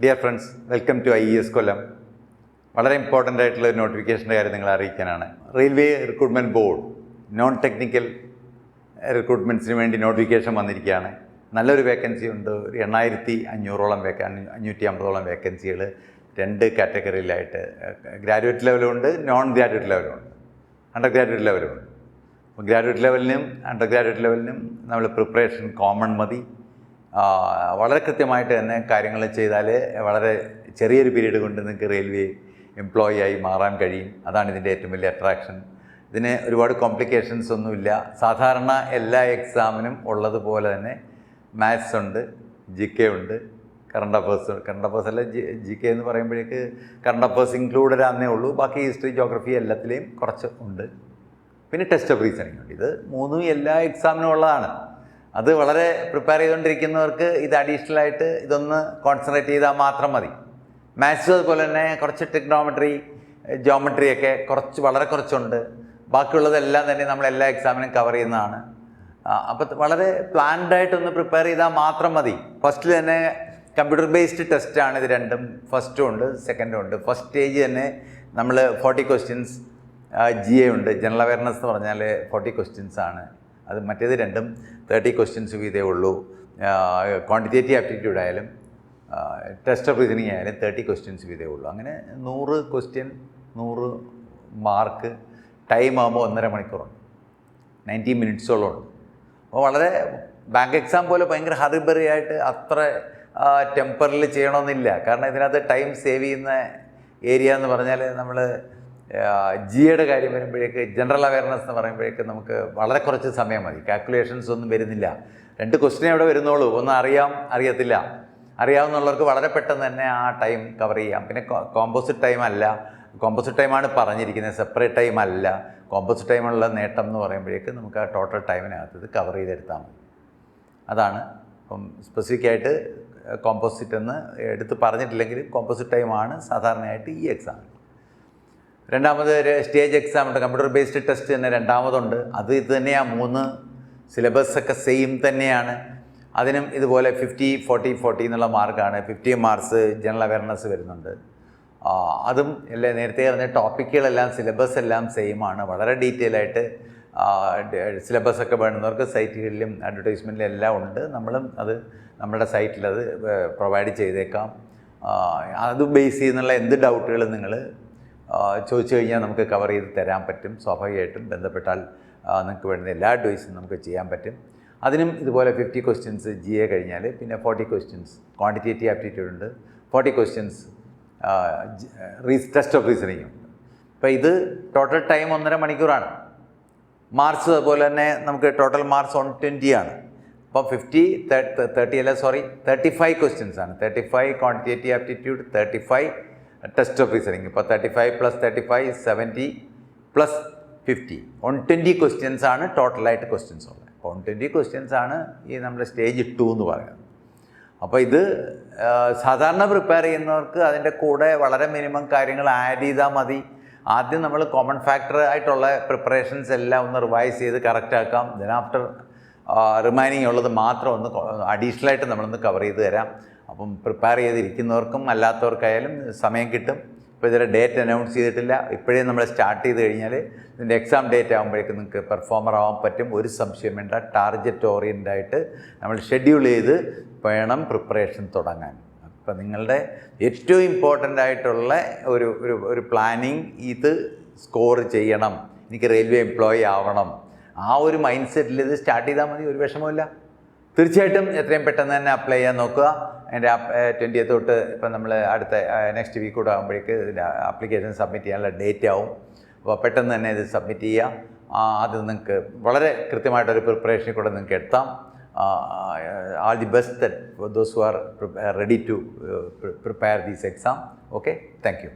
Dear friends, welcome to IES Kollam. വളരെ important ആയിട്ടുള്ള ഒരു നോട്ടിഫിക്കേഷൻ്റെ കാര്യം നിങ്ങളെ അറിയിക്കാനാണ്. Railway recruitment board non technical റിക്രൂട്ട്മെൻറ്റ്സിന് വേണ്ടി നോട്ടിഫിക്കേഷൻ വന്നിരിക്കുകയാണ്. നല്ലൊരു വേക്കൻസി ഉണ്ട്. ഒരു 8500ഓളം 550ഓളം വേക്കൻസികൾ 2 കാറ്റഗറിയിലായിട്ട്, ഗ്രാജുവേറ്റ് ലെവലുമുണ്ട്, നോൺ ഗ്രാജുവേറ്റ് ലെവലുമുണ്ട്, അണ്ടർ ഗ്രാജുവേറ്റ് ലെവലുമുണ്ട്. അപ്പോൾ ഗ്രാജുവേറ്റ് ലെവലിനും അണ്ടർ ഗ്രാജുവേറ്റ് ലെവലിനും നമ്മൾ പ്രിപ്പറേഷൻ കോമൺ മതി. വളരെ കൃത്യമായിട്ട് തന്നെ കാര്യങ്ങൾ ചെയ്താൽ വളരെ ചെറിയൊരു പീരീഡ് കൊണ്ട് നിങ്ങൾക്ക് റെയിൽവേ എംപ്ലോയി ആയി മാറാൻ കഴിയും. അതാണ് ഇതിൻ്റെ ഏറ്റവും വലിയ അട്രാക്ഷൻ. ഇതിന് ഒരുപാട് കോംപ്ലിക്കേഷൻസ് ഒന്നുമില്ല. സാധാരണ എല്ലാ എക്സാമിനും ഉള്ളതുപോലെ തന്നെ മാത്സ് ഉണ്ട്, GK ഉണ്ട്, കറണ്ട് അഫേഴ്സ് അല്ല, GK എന്ന് പറയുമ്പോഴേക്ക് കറണ്ട് അഫേഴ്സ് ഇൻക്ലൂഡഡ് ആണെന്നേ ഉള്ളൂ. ബാക്കി ഹിസ്റ്ററി, ജോഗ്രഫി എല്ലാത്തിലെയും കുറച്ച് ഉണ്ട്. പിന്നെ ടെസ്റ്റ് ഓഫ് റീസണിങ് ഉണ്ട്. ഇത് മൂന്നും എല്ലാ എക്സാമിനും ഉള്ളതാണ്. അത് വളരെ പ്രിപ്പയർ ചെയ്തുകൊണ്ടിരിക്കുന്നവർക്ക് ഇത് അഡീഷണലായിട്ട് ഇതൊന്ന് കോൺസെൻട്രേറ്റ് ചെയ്താൽ മാത്രം മതി. മാത്സ് അതുപോലെ തന്നെ കുറച്ച് ടെക്നോമെട്രി, ജോമെട്രിയൊക്കെ വളരെ കുറച്ചുണ്ട്. ബാക്കിയുള്ളതെല്ലാം തന്നെ നമ്മൾ എല്ലാ എക്സാമിനും കവർ ചെയ്യുന്നതാണ്. അപ്പോൾ വളരെ പ്ലാൻഡായിട്ടൊന്ന് പ്രിപ്പയർ ചെയ്താൽ മാത്രം മതി. ഫസ്റ്റിൽ തന്നെ കമ്പ്യൂട്ടർ ബേസ്ഡ് ടെസ്റ്റാണ് ഇത് രണ്ടും. ഫസ്റ്റും ഉണ്ട്, സെക്കൻഡും ഉണ്ട്. ഫസ്റ്റ് സ്റ്റേജ് തന്നെ നമ്മൾ 40 ക്വസ്റ്റ്യൻസ് GA ഉണ്ട്. ജനറൽ അവയർനെസ് എന്ന് പറഞ്ഞാൽ 40 ക്വസ്റ്റ്യൻസ് ആണ്. അത് മറ്റേത് രണ്ടും 30 ക്വസ്റ്റ്യൻസ് വീതേ ഉള്ളൂ. ക്വാണ്ടിറ്റേറ്റീവ് ആപ്റ്റിറ്റ്യൂഡ് ആയാലും ടെസ്റ്റ് ഓഫ് റീസണിങ് ആയാലും 30 ക്വസ്റ്റ്യൻസ് വീതേ ഉള്ളൂ. അങ്ങനെ 100 ക്വസ്റ്റ്യൻ, 100 മാർക്ക്. ടൈം ആകുമ്പോൾ 1.5 മണിക്കൂറുണ്ട്, 90 മിനിറ്റ്സോളം ഉണ്ട്. അപ്പോൾ വളരെ ബാങ്ക് എക്സാം പോലെ ഭയങ്കര ഹറിബറി ആയിട്ട് അത്ര ടെമ്പറിൽ ചെയ്യണമെന്നില്ല. കാരണം ഇതിനകത്ത് ടൈം സേവ് ചെയ്യുന്ന ഏരിയ എന്ന് പറഞ്ഞാൽ നമ്മൾ GAയുടെ കാര്യം വരുമ്പോഴേക്ക്, ജനറൽ അവയർനെസ് എന്ന് പറയുമ്പോഴേക്ക് നമുക്ക് വളരെ കുറച്ച് സമയം മതി. കാൽക്കുലേഷൻസ് ഒന്നും വരുന്നില്ല. 2 ക്വസ്റ്റ്യൻ എവിടെ വരുന്നുള്ളൂ. ഒന്ന് അറിയത്തില്ല. അറിയാവുന്നവർക്ക് വളരെ പെട്ടെന്ന് തന്നെ ആ ടൈം കവർ ചെയ്യാം. പിന്നെ കോമ്പോസിറ്റ് ടൈം അല്ല, കോമ്പോസിറ്റ് ടൈമാണ് പറഞ്ഞിരിക്കുന്നത്, സെപ്പറേറ്റ് ടൈം അല്ല. കോമ്പോസിറ്റ് ടൈമുള്ള നേട്ടം എന്ന് പറയുമ്പോഴേക്ക് നമുക്ക് ആ ടോട്ടൽ ടൈമിനകത്ത് ഇത് കവർ ചെയ്തെടുത്താൽ മതി. അതാണ്. അപ്പം സ്പെസിഫിക്കായിട്ട് കോമ്പോസിറ്റ് എന്ന് എടുത്ത് പറഞ്ഞിട്ടില്ലെങ്കിൽ കോമ്പോസിറ്റ് ടൈമാണ് സാധാരണയായിട്ട് ഈ എക്സാം. രണ്ടാമത് ഒരു സ്റ്റേജ് എക്സാം ഉണ്ട്, കമ്പ്യൂട്ടർ ബേസ്ഡ് ടെസ്റ്റ് തന്നെ രണ്ടാമതുണ്ട്. ഇത് തന്നെയാണ്. 3 സിലബസൊക്കെ സെയിം തന്നെയാണ്. അതിനും ഇതുപോലെ 50, 40, 40 എന്നുള്ള മാർക്കാണ്. 50 മാർക്സ് ജനറൽ അവയർനെസ് വരുന്നുണ്ട്. അതും എല്ലാം നേരത്തെ പറഞ്ഞ ടോപ്പിക്കുകളെല്ലാം, സിലബസ് എല്ലാം സെയിമാണ്. വളരെ ഡീറ്റെയിൽ ആയിട്ട് സിലബസൊക്കെ വേണ്ടുന്നവർക്ക് സൈറ്റുകളിലും അഡ്വർടൈസ്മെൻറ്റിലും എല്ലാം ഉണ്ട്. നമ്മളും അത് നമ്മുടെ സൈറ്റിലത് പ്രൊവൈഡ് ചെയ്തേക്കാം. അത് ബേസ് ചെയ്യുന്നുള്ള എന്ത് ഡൗട്ടുകളും നിങ്ങൾ ചോദിച്ചു കഴിഞ്ഞാൽ നമുക്ക് കവർ ചെയ്ത് തരാൻ പറ്റും. സ്വാഭാവികമായിട്ടും ബന്ധപ്പെട്ടാൽ നിങ്ങൾക്ക് വേണ്ടുന്ന എല്ലാ അഡ്വൈസും നമുക്ക് ചെയ്യാൻ പറ്റും. അതിനും ഇതുപോലെ 50 ക്വസ്റ്റ്യൻസ് GA കഴിഞ്ഞാൽ പിന്നെ 40 ക്വസ്റ്റ്യൻസ് ക്വാണ്ടിറ്റേറ്റീവ് ആപ്റ്റിറ്റ്യൂഡ് ഉണ്ട്, 40 ക്വസ്റ്റ്യൻസ് ടെസ്റ്റ് ഓഫ് റീസണിങ് ഉണ്ട്. അപ്പോൾ ഇത് ടോട്ടൽ ടൈം 1.5 മണിക്കൂറാണ്. മാർക്സ് അതുപോലെ തന്നെ നമുക്ക് ടോട്ടൽ മാർക്സ് 120 ആണ്. അപ്പോൾ 35 ക്വസ്റ്റ്യൻസ് ആണ്. 35 quantitative aptitude, 35 test of reasoning. ഇപ്പോൾ 35 + 35 70 + 50 120 ക്വസ്റ്റ്യൻസ് ആണ് ടോട്ടലായിട്ട് ക്വസ്റ്റ്യൻസ് ഉള്ളത്. 120 ക്വസ്റ്റ്യൻസ് ആണ് ഈ നമ്മുടെ സ്റ്റേജ് 2 എന്ന് പറയുന്നത്. അപ്പോൾ ഇത് സാധാരണ പ്രിപ്പയർ ചെയ്യുന്നവർക്ക് അതിൻ്റെ കൂടെ വളരെ മിനിമം കാര്യങ്ങൾ ആഡ് ചെയ്താൽ മതി. ആദ്യം നമ്മൾ കോമൺ ഫാക്ടർ ആയിട്ടുള്ള പ്രിപ്പറേഷൻസ് എല്ലാം ഒന്ന് റിവൈസ് ചെയ്ത് കറക്റ്റ് ആക്കാം. ദെൻ ആഫ്റ്റർ റിമൈനിങ് ഉള്ളത് മാത്രം ഒന്ന് അഡീഷണലായിട്ട് നമ്മളൊന്ന് കവർ ചെയ്ത് തരാം. അപ്പം പ്രിപ്പയർ ചെയ്തിരിക്കുന്നവർക്കും അല്ലാത്തവർക്കായാലും സമയം കിട്ടും. ഇപ്പോൾ ഇതിൻ്റെ ഡേറ്റ് അനൗൺസ് ചെയ്തിട്ടില്ല. ഇപ്പോഴേ നമ്മൾ സ്റ്റാർട്ട് ചെയ്ത് കഴിഞ്ഞാൽ ഇതിൻ്റെ എക്സാം ഡേറ്റ് ആകുമ്പോഴേക്കും നിങ്ങൾക്ക് പെർഫോമർ ആവാൻ പറ്റും. ഒരു സംശയം വേണ്ട. ടാർഗറ്റ് ഓറിയൻ്റായിട്ട് നമ്മൾ ഷെഡ്യൂൾ ചെയ്ത് വേണം പ്രിപ്പറേഷൻ തുടങ്ങാൻ. അപ്പം നിങ്ങളുടെ ഏറ്റവും ഇമ്പോർട്ടൻ്റ് ആയിട്ടുള്ള ഒരു പ്ലാനിങ്, ഇത് സ്കോർ ചെയ്യണം, എനിക്ക് റെയിൽവേ എംപ്ലോയി ആവണം, ആ ഒരു മൈൻഡ് സെറ്റിൽ ഇത് സ്റ്റാർട്ട് ചെയ്താൽ മതി. ഒരു വിഷമമില്ല. തീർച്ചയായിട്ടും എത്രയും പെട്ടെന്ന് തന്നെ അപ്ലൈ ചെയ്യാൻ നോക്കുക. എൻ്റെ 20th തൊട്ട് ഇപ്പം നമ്മൾ അടുത്ത നെക്സ്റ്റ് വീക്ക് കൂടെ ആകുമ്പോഴേക്ക് ആപ്ലിക്കേഷൻ സബ്മിറ്റ് ചെയ്യാനുള്ള ഡേറ്റ് ആവും. അപ്പോൾ പെട്ടെന്ന് തന്നെ ഇത് സബ്മിറ്റ് ചെയ്യുക. അത് നിങ്ങൾക്ക് വളരെ കൃത്യമായിട്ടൊരു പ്രിപ്പറേഷനിൽ കൂടെ നിങ്ങൾക്ക് എത്താം. All the best that for those who are ready to prepare this exam. Okay, thank you.